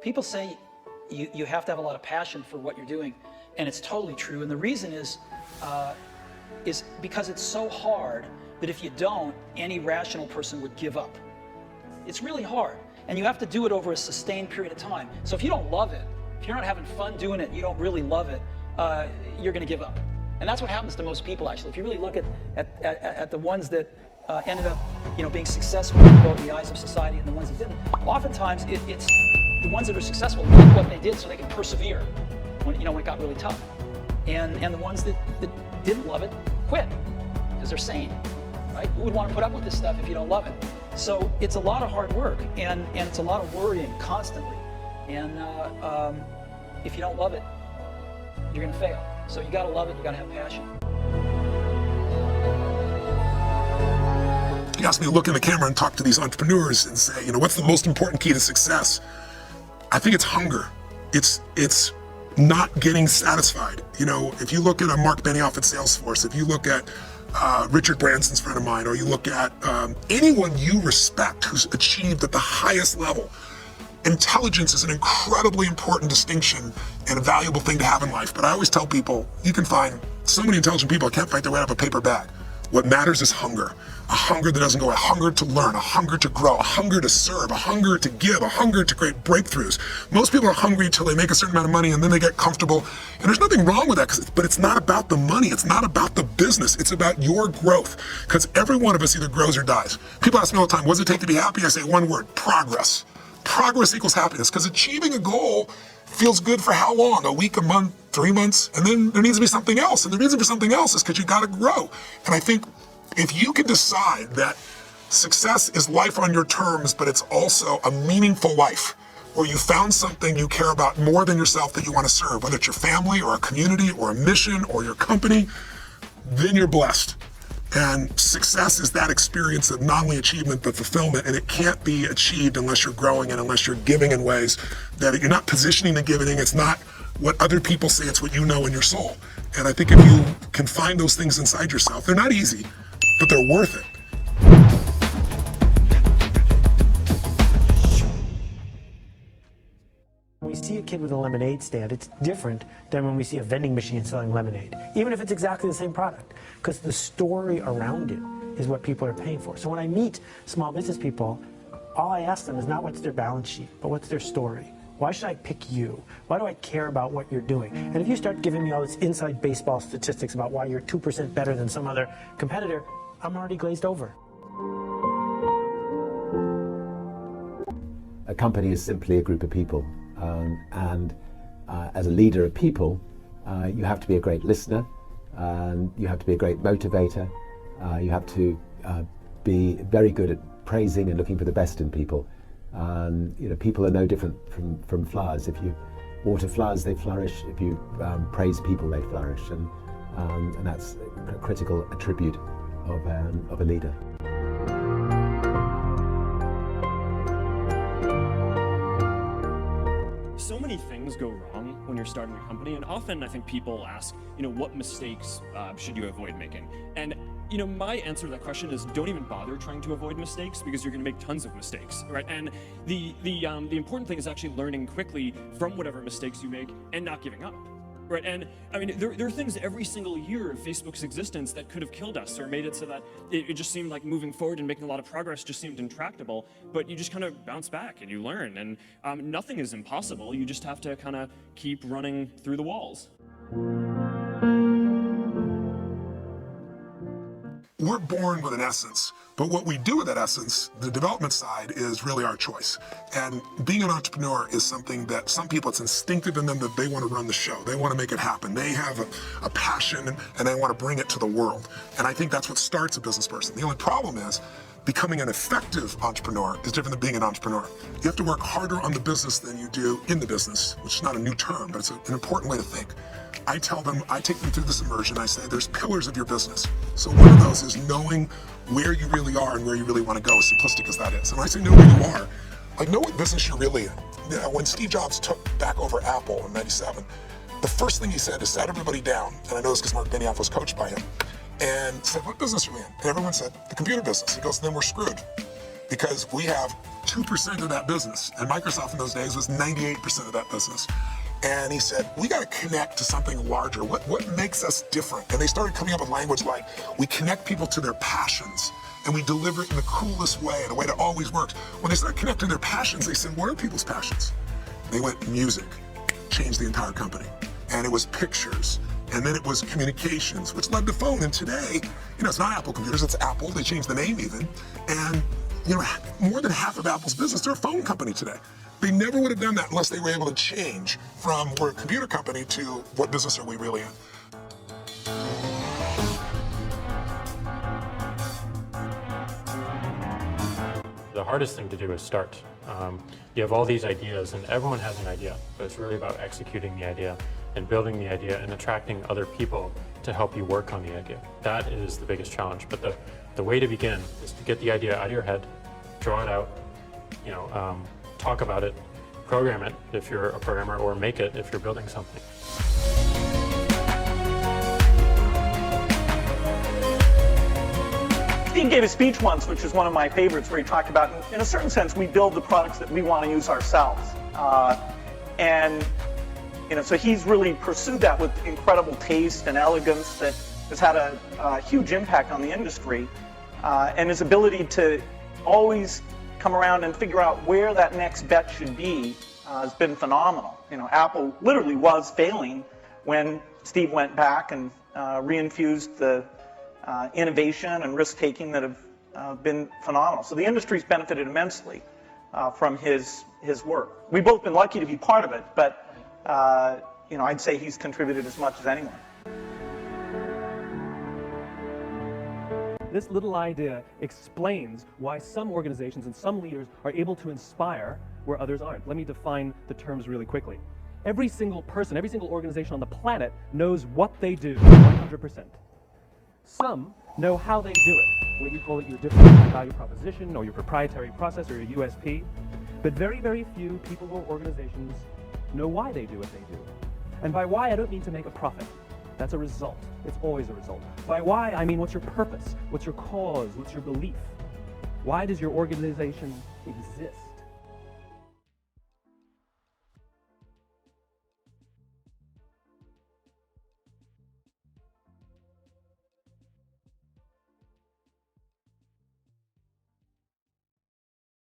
People say you have to have a lot of passion for what you're doing, and it's totally true. And the reason is because it's so hard that if you don't, any rational person would give up. It's really hard, and you have to do it over a sustained period of time. So if you don't love it, if you're not having fun doing it, you don't really love it, you're going to give up. And that's what happens to most people, actually. If you really look at the ones that ended up, being successful in the eyes of society and the ones that didn't, oftentimes it's the ones that are successful love what they did so they can persevere when it got really tough. And the ones that didn't love it quit because they're sane, right? Who would want to put up with this stuff if you don't love it? So it's a lot of hard work and it's a lot of worrying constantly. And if you don't love it, you're going to fail. So you got to love it. You got to have passion. You asked me to look in the camera and talk to these entrepreneurs and say, what's the most important key to success? I think it's hunger. It's not getting satisfied. If you look at a Mark Benioff at Salesforce, if you look at Richard Branson's friend of mine, or you look at anyone you respect who's achieved at the highest level, intelligence is an incredibly important distinction and a valuable thing to have in life. But I always tell people, you can find so many intelligent people that can't fight their way out of a paper bag. What matters is hunger. A hunger that doesn't go away, a hunger to learn, a hunger to grow, a hunger to serve, a hunger to give, a hunger to create breakthroughs. Most people are hungry until they make a certain amount of money and then they get comfortable. And there's nothing wrong with that, but it's not about the money. It's not about the business. It's about your growth. Because every one of us either grows or dies. People ask me all the time, what does it take to be happy? I say one word, progress. Progress equals happiness, because achieving a goal feels good for how long? A week, a month, 3 months? And then there needs to be something else. And the reason for something else is because you got to grow. And I think if you can decide that success is life on your terms, but it's also a meaningful life where you found something you care about more than yourself that you want to serve, whether it's your family or a community or a mission or your company, then you're blessed. And success is that experience of not only achievement, but fulfillment. And it can't be achieved unless you're growing and unless you're giving in ways that you're not positioning the giving. It's not what other people say, it's what you know in your soul. And I think if you can find those things inside yourself, they're not easy, but they're worth it. When we see a kid with a lemonade stand, it's different than when we see a vending machine selling lemonade, even if it's exactly the same product, because the story around it is what people are paying for. So when I meet small business people, all I ask them is not what's their balance sheet, but what's their story. Why should I pick you? Why do I care about what you're doing? And if you start giving me all this inside baseball statistics about why you're 2% better than some other competitor, I'm already glazed over. A company is simply a group of people. As a leader of people, you have to be a great listener, and you have to be a great motivator. You have to be very good at praising and looking for the best in people. People are no different from flowers. If you water flowers, they flourish. If you praise people, they flourish. And that's a critical attribute of a leader. So many things go wrong when you're starting a company, and often I think people ask, what mistakes should you avoid making? And my answer to that question is don't even bother trying to avoid mistakes, because you're going to make tons of mistakes, right? And the important thing is actually learning quickly from whatever mistakes you make and not giving up. Right, and I mean, there are things every single year of Facebook's existence that could have killed us or made it so that it just seemed like moving forward and making a lot of progress just seemed intractable, but you just kind of bounce back and you learn, and nothing is impossible. You just have to kind of keep running through the walls. We're born with an essence, but what we do with that essence, the development side, is really our choice. And being an entrepreneur is something that some people, it's instinctive in them that they want to run the show. They want to make it happen. They have a passion and they want to bring it to the world. And I think that's what starts a business person. The only problem is becoming an effective entrepreneur is different than being an entrepreneur. You have to work harder on the business than you do in the business, which is not a new term, but it's an important way to think. I tell them, I take them through this immersion. I say, there's pillars of your business. So one of those is knowing where you really are and where you really want to go, as simplistic as that is. And when I say know where you are, like know what business you're really in. When Steve Jobs took back over Apple in '97, the first thing he said is sat everybody down, and I know this because Mark Benioff was coached by him, and said, what business are we in? And everyone said, the computer business. He goes, then we're screwed, because we have 2% of that business. And Microsoft in those days was 98% of that business. And he said, we got to connect to something larger. What makes us different? And they started coming up with language like, we connect people to their passions and we deliver it in the coolest way, in a way that always works. When they started connecting their passions, they said, what are people's passions? They went music, changed the entire company. And it was pictures. And then it was communications, which led to phone. And today, it's not Apple computers, it's Apple. They changed the name even. And, more than half of Apple's business, they're a phone company today. They never would have done that unless they were able to change from we're a computer company to what business are we really in. The hardest thing to do is start. You have all these ideas and everyone has an idea, but it's really about executing the idea and building the idea and attracting other people to help you work on the idea. That is the biggest challenge. But the way to begin is to get the idea out of your head, draw it out, talk about it, program it if you're a programmer, or make it if you're building something. Steve gave a speech once, which is one of my favorites, where he talked about, in a certain sense, we build the products that we want to use ourselves. So he's really pursued that with incredible taste and elegance that has had a huge impact on the industry. And his ability to always come around and figure out where that next bet should be has been phenomenal. Apple literally was failing when Steve went back and reinfused the innovation and risk-taking that have been phenomenal. So the industry's benefited immensely from his work. We've both been lucky to be part of it, but I'd say he's contributed as much as anyone. This little idea explains why some organizations and some leaders are able to inspire where others aren't. Let me define the terms really quickly. Every single person, every single organization on the planet knows what they do 100%. Some know how they do it, what you call it your different value proposition or your proprietary process or your USP. But very, very few people or organizations know why they do what they do. And by why, I don't mean to make a profit. That's a result. It's always a result. By why, I mean what's your purpose? What's your cause? What's your belief? Why does your organization exist?